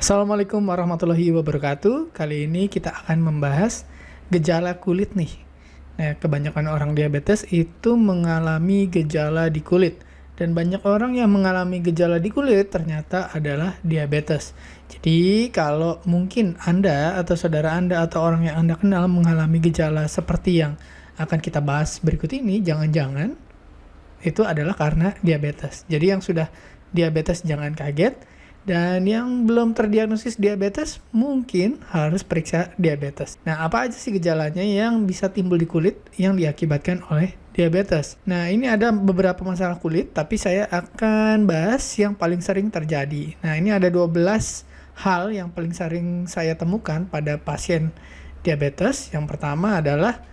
Assalamualaikum warahmatullahi wabarakatuh. Kali ini kita akan membahas gejala kulit nih. Nah, kebanyakan orang diabetes itu mengalami gejala di kulit. Dan banyak orang yang mengalami gejala di kulit ternyata adalah diabetes. Jadi, kalau mungkin Anda atau saudara Anda atau orang yang Anda kenal mengalami gejala seperti yang akan kita bahas berikut ini, jangan-jangan itu adalah karena diabetes. Jadi yang sudah diabetes jangan kaget. Dan yang belum terdiagnosis diabetes mungkin harus periksa diabetes. Nah, apa aja sih gejalanya yang bisa timbul di kulit yang diakibatkan oleh diabetes? Nah, ini ada beberapa masalah kulit, tapi saya akan bahas yang paling sering terjadi. Nah, ini ada 12 hal yang paling sering saya temukan pada pasien diabetes. Yang pertama adalah,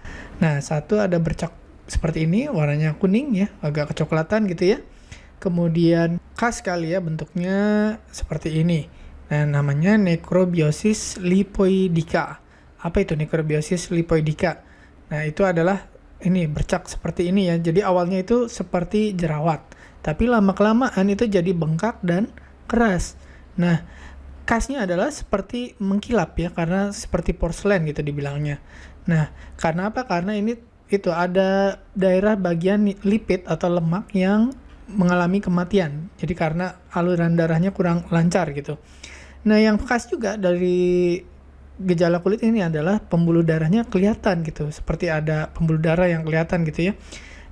satu ada bercak seperti ini, warnanya kuning ya, agak kecoklatan gitu ya. Kemudian khas sekali ya bentuknya seperti ini. Nah, namanya nekrobiosis lipoidika. Apa itu nekrobiosis lipoidika? Nah, itu adalah ini bercak seperti ini ya. Jadi awalnya itu seperti jerawat, tapi lama-kelamaan itu jadi bengkak dan keras. Nah, khasnya adalah seperti mengkilap ya, karena seperti porselen gitu dibilangnya. Nah, karena apa? Karena ini itu ada daerah bagian lipid atau lemak yang mengalami kematian. Jadi karena aliran darahnya kurang lancar gitu. Nah, yang khas juga dari gejala kulit ini adalah pembuluh darahnya kelihatan gitu. Seperti ada pembuluh darah yang kelihatan gitu ya.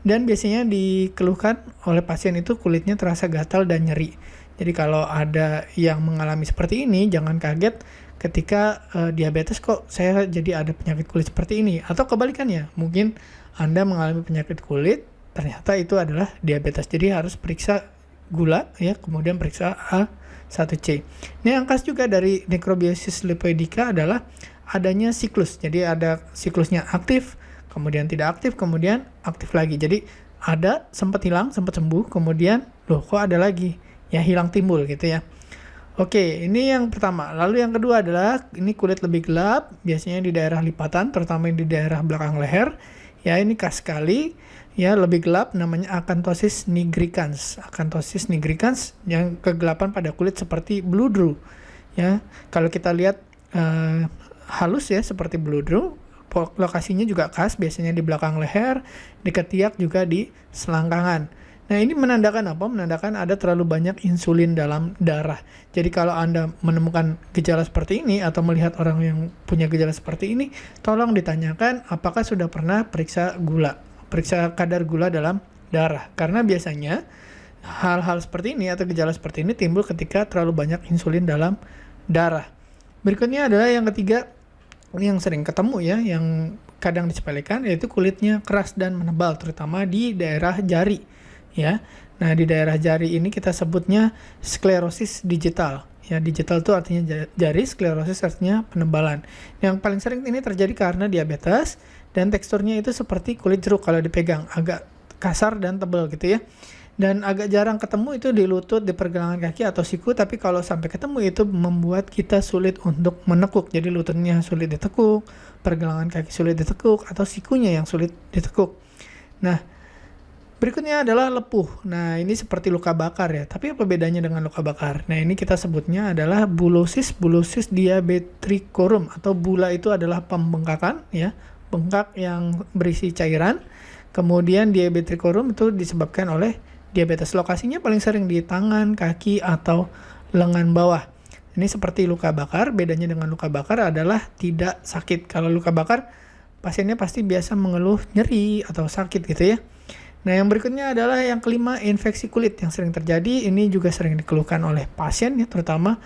Dan biasanya dikeluhkan oleh pasien itu kulitnya terasa gatal dan nyeri. Jadi kalau ada yang mengalami seperti ini, jangan kaget ketika diabetes kok saya jadi ada penyakit kulit seperti ini. Atau kebalikannya, mungkin Anda mengalami penyakit kulit, ternyata itu adalah diabetes. Jadi harus periksa gula ya, kemudian periksa A1C. Ini yang khas juga dari nekrobiosis lipoidika adalah adanya siklus. Jadi ada siklusnya aktif, kemudian tidak aktif, kemudian aktif lagi. Jadi ada sempat hilang, sempat sembuh, kemudian loh kok ada lagi? Ya hilang timbul gitu ya. Oke, ini yang pertama. Lalu yang kedua adalah ini kulit lebih gelap, biasanya di daerah lipatan, terutama di daerah belakang leher. Ya, ini khas sekali. Ya, lebih gelap, namanya akanthosis nigricans. Akanthosis nigricans yang kegelapan pada kulit seperti bludru. Ya, kalau kita lihat halus ya seperti bludru, lokasinya juga khas, biasanya di belakang leher, di ketiak juga di selangkangan. Nah, ini menandakan apa? Menandakan ada terlalu banyak insulin dalam darah. Jadi kalau Anda menemukan gejala seperti ini atau melihat orang yang punya gejala seperti ini, tolong ditanyakan apakah sudah pernah periksa kadar gula dalam darah. Karena biasanya hal-hal seperti ini atau gejala seperti ini timbul ketika terlalu banyak insulin dalam darah. Berikutnya adalah yang ketiga, ini yang sering ketemu ya, yang kadang disepelekan, yaitu kulitnya keras dan menebal, terutama di daerah jari ya. Nah, di daerah jari ini kita sebutnya sklerosis digital. Ya, digital itu artinya jari, sklerosis artinya penebalan. Yang paling sering ini terjadi karena diabetes, dan teksturnya itu seperti kulit jeruk kalau dipegang, agak kasar dan tebal gitu ya. Dan agak jarang ketemu itu di lutut, di pergelangan kaki atau siku, tapi kalau sampai ketemu itu membuat kita sulit untuk menekuk. Jadi lututnya sulit ditekuk, pergelangan kaki sulit ditekuk, atau sikunya yang sulit ditekuk. Nah, berikutnya adalah lepuh. Nah, ini seperti luka bakar ya. Tapi apa bedanya dengan luka bakar? Nah, ini kita sebutnya adalah bulosis diabetricorum, atau bula itu adalah pembengkakan ya, bengkak yang berisi cairan. Kemudian diabetricorum itu disebabkan oleh diabetes. Lokasinya paling sering di tangan, kaki, atau lengan bawah. Ini seperti luka bakar. Bedanya dengan luka bakar adalah tidak sakit. Kalau luka bakar, pasiennya pasti biasa mengeluh nyeri atau sakit gitu ya. Nah, yang berikutnya adalah yang kelima, infeksi kulit yang sering terjadi. Ini juga sering dikeluhkan oleh pasien ya, terutama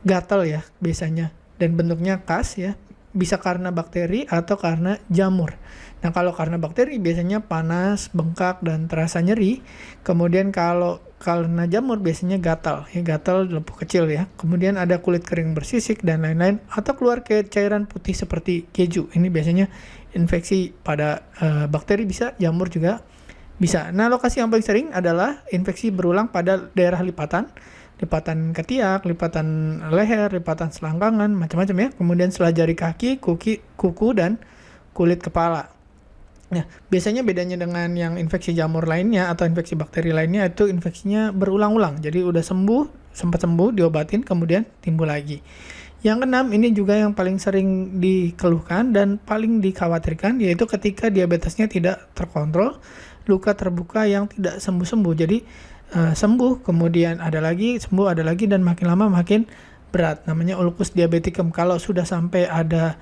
gatal ya biasanya. Dan bentuknya khas ya, bisa karena bakteri atau karena jamur. Nah, kalau karena bakteri biasanya panas, bengkak, dan terasa nyeri. Kemudian kalau karena jamur biasanya gatal, ya gatal lepuh kecil ya. Kemudian ada kulit kering bersisik dan lain-lain, atau keluar cairan putih seperti keju. Ini biasanya infeksi pada bakteri bisa, jamur juga bisa. Nah, lokasi yang paling sering adalah infeksi berulang pada daerah lipatan ketiak, lipatan leher, lipatan selangkangan, macam-macam ya. Kemudian setelah jari kaki, kuku, dan kulit kepala. Nah, biasanya bedanya dengan yang infeksi jamur lainnya atau infeksi bakteri lainnya itu infeksinya berulang-ulang. Jadi udah sembuh sempat sembuh, diobatin, kemudian timbul lagi. Yang keenam, ini juga yang paling sering dikeluhkan dan paling dikhawatirkan, yaitu ketika diabetesnya tidak terkontrol, luka terbuka yang tidak sembuh-sembuh. Jadi sembuh, kemudian ada lagi, sembuh, ada lagi, dan makin lama makin berat. Namanya ulcus diabeticum. Kalau sudah sampai ada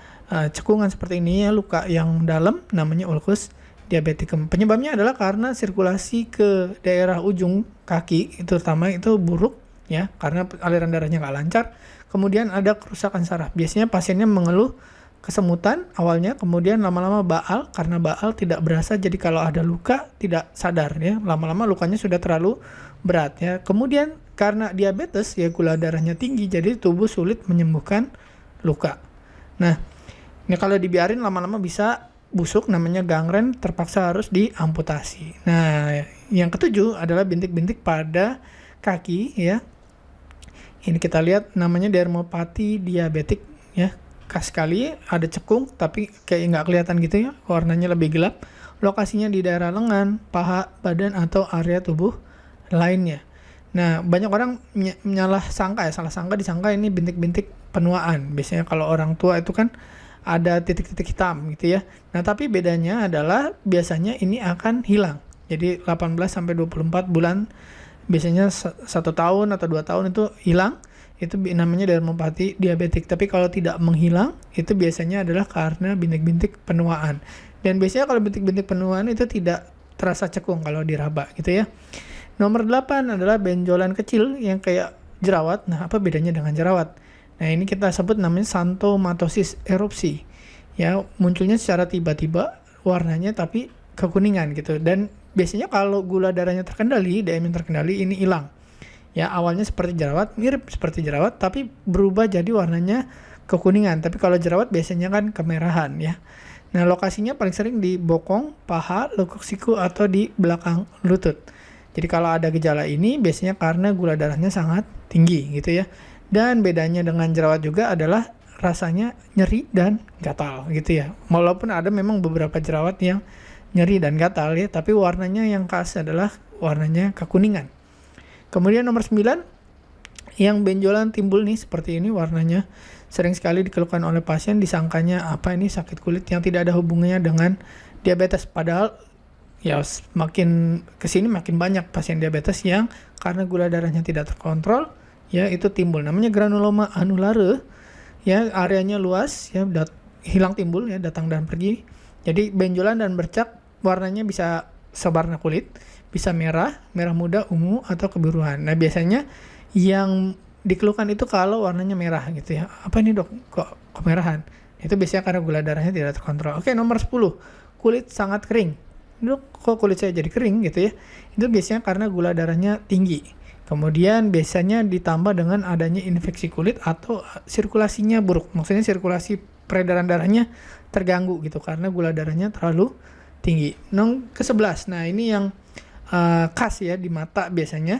cekungan seperti ini, ya, luka yang dalam, namanya ulcus diabeticum. Penyebabnya adalah karena sirkulasi ke daerah ujung kaki, itu terutama itu buruk, ya, karena aliran darahnya nggak lancar. Kemudian ada kerusakan saraf. Biasanya pasiennya mengeluh kesemutan awalnya, kemudian lama-lama baal, karena baal tidak berasa, jadi kalau ada luka tidak sadar, ya, lama-lama lukanya sudah terlalu berat, ya. Kemudian karena diabetes, ya, gula darahnya tinggi, jadi tubuh sulit menyembuhkan luka. Nah, ini kalau dibiarin lama-lama bisa busuk, namanya gangren, terpaksa harus diamputasi. Nah, yang ketujuh adalah bintik-bintik pada kaki, ya. Ini kita lihat namanya dermopati diabetik, ya. Khas sekali, ada cekung tapi kayak nggak kelihatan gitu, ya, warnanya lebih gelap. Lokasinya di daerah lengan, paha, badan, atau area tubuh lainnya. Nah, banyak orang salah sangka disangka ini bintik-bintik penuaan. Biasanya kalau orang tua itu kan ada titik-titik hitam gitu, ya. Nah, tapi bedanya adalah biasanya ini akan hilang. Jadi 18-24 bulan, biasanya 1 tahun atau 2 tahun itu hilang. Itu namanya dermopati diabetik. Tapi kalau tidak menghilang, itu biasanya adalah karena bintik-bintik penuaan. Dan biasanya kalau bintik-bintik penuaan itu tidak terasa cekung kalau diraba gitu, ya. Nomor 8 adalah benjolan kecil yang kayak jerawat. Nah, apa bedanya dengan jerawat? Nah, ini kita sebut namanya xanthomatosis erupsi. Ya, munculnya secara tiba-tiba warnanya tapi kekuningan gitu. Dan biasanya kalau gula darahnya terkendali, DM yang terkendali, ini hilang. Ya, awalnya seperti jerawat, mirip seperti jerawat, tapi berubah jadi warnanya kekuningan. Tapi kalau jerawat biasanya kan kemerahan, ya. Nah, lokasinya paling sering di bokong, paha, lekuk siku, atau di belakang lutut. Jadi kalau ada gejala ini biasanya karena gula darahnya sangat tinggi gitu, ya. Dan bedanya dengan jerawat juga adalah rasanya nyeri dan gatal gitu, ya. Walaupun ada memang beberapa jerawat yang nyeri dan gatal, ya, tapi warnanya yang khas adalah warnanya kekuningan. Kemudian nomor 9, yang benjolan timbul nih seperti ini warnanya, sering sekali dikeluhkan oleh pasien, disangkanya apa ini sakit kulit yang tidak ada hubungannya dengan diabetes. Padahal ya makin kesini makin banyak pasien diabetes yang karena gula darahnya tidak terkontrol, ya, itu timbul. Namanya granuloma annulare, ya, areanya luas, ya, hilang timbul, ya, datang dan pergi. Jadi benjolan dan bercak warnanya bisa sewarna kulit, bisa merah, merah muda, ungu, atau kebiruan. Nah, biasanya yang dikeluhkan itu kalau warnanya merah gitu, ya. Apa ini, Dok? Kok kemerahan? Itu biasanya karena gula darahnya tidak terkontrol. Oke, nomor 10. Kulit sangat kering. Dok, kok kulit saya jadi kering gitu, ya. Itu biasanya karena gula darahnya tinggi. Kemudian biasanya ditambah dengan adanya infeksi kulit atau sirkulasinya buruk. Maksudnya sirkulasi peredaran darahnya terganggu gitu karena gula darahnya terlalu tinggi. Nomor ke-11. Nah, ini yang khas, ya, di mata biasanya,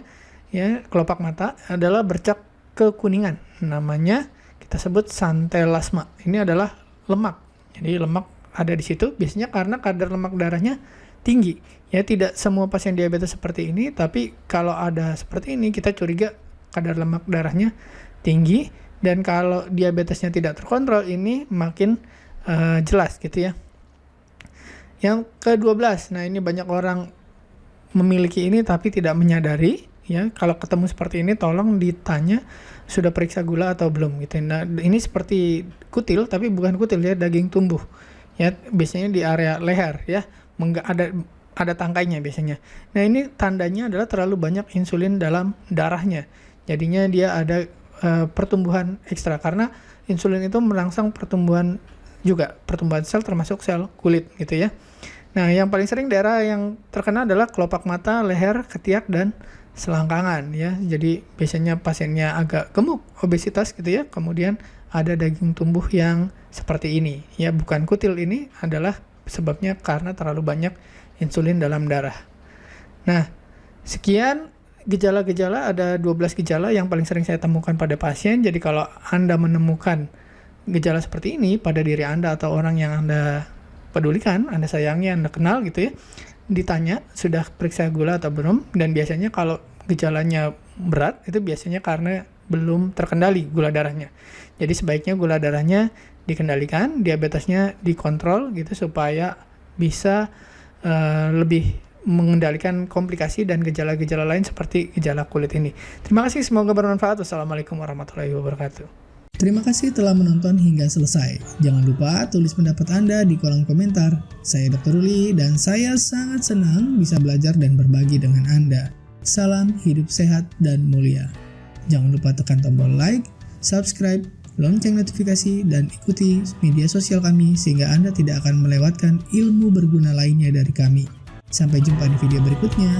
ya, kelopak mata adalah bercak kekuningan. Namanya kita sebut santelasma. Ini adalah lemak. Jadi lemak ada di situ biasanya karena kadar lemak darahnya tinggi. Ya, tidak semua pasien diabetes seperti ini, tapi kalau ada seperti ini kita curiga kadar lemak darahnya tinggi, dan kalau diabetesnya tidak terkontrol ini makin jelas gitu, ya. Yang ke-12. Nah, ini banyak orang memiliki ini tapi tidak menyadari, ya. Kalau ketemu seperti ini tolong ditanya sudah periksa gula atau belum gitu. Nah, ini seperti kutil tapi bukan kutil, ya, daging tumbuh, ya, biasanya di area leher, ya, ada tangkainya biasanya. Nah, ini tandanya adalah terlalu banyak insulin dalam darahnya, jadinya dia ada pertumbuhan ekstra karena insulin itu merangsang pertumbuhan sel termasuk sel kulit gitu, ya. Nah, yang paling sering daerah yang terkena adalah kelopak mata, leher, ketiak, dan selangkangan, ya. Jadi biasanya pasiennya agak gemuk, obesitas gitu, ya. Kemudian ada daging tumbuh yang seperti ini, ya, bukan kutil. Ini adalah sebabnya karena terlalu banyak insulin dalam darah. Nah, sekian gejala-gejala, ada 12 gejala yang paling sering saya temukan pada pasien. Jadi kalau Anda menemukan gejala seperti ini pada diri Anda atau orang yang Anda pedulikan, Anda sayangi, Anda kenal gitu, ya, ditanya sudah periksa gula atau belum. Dan biasanya kalau gejalanya berat itu biasanya karena belum terkendali gula darahnya. Jadi sebaiknya gula darahnya dikendalikan, diabetesnya dikontrol gitu supaya bisa lebih mengendalikan komplikasi dan gejala-gejala lain seperti gejala kulit ini. Terima kasih, semoga bermanfaat. Wassalamualaikum warahmatullahi wabarakatuh. Terima kasih telah menonton hingga selesai. Jangan lupa tulis pendapat Anda di kolom komentar. Saya Dr. Ruli dan saya sangat senang bisa belajar dan berbagi dengan Anda. Salam hidup sehat dan mulia. Jangan lupa tekan tombol like, subscribe, lonceng notifikasi, dan ikuti media sosial kami sehingga Anda tidak akan melewatkan ilmu berguna lainnya dari kami. Sampai jumpa di video berikutnya.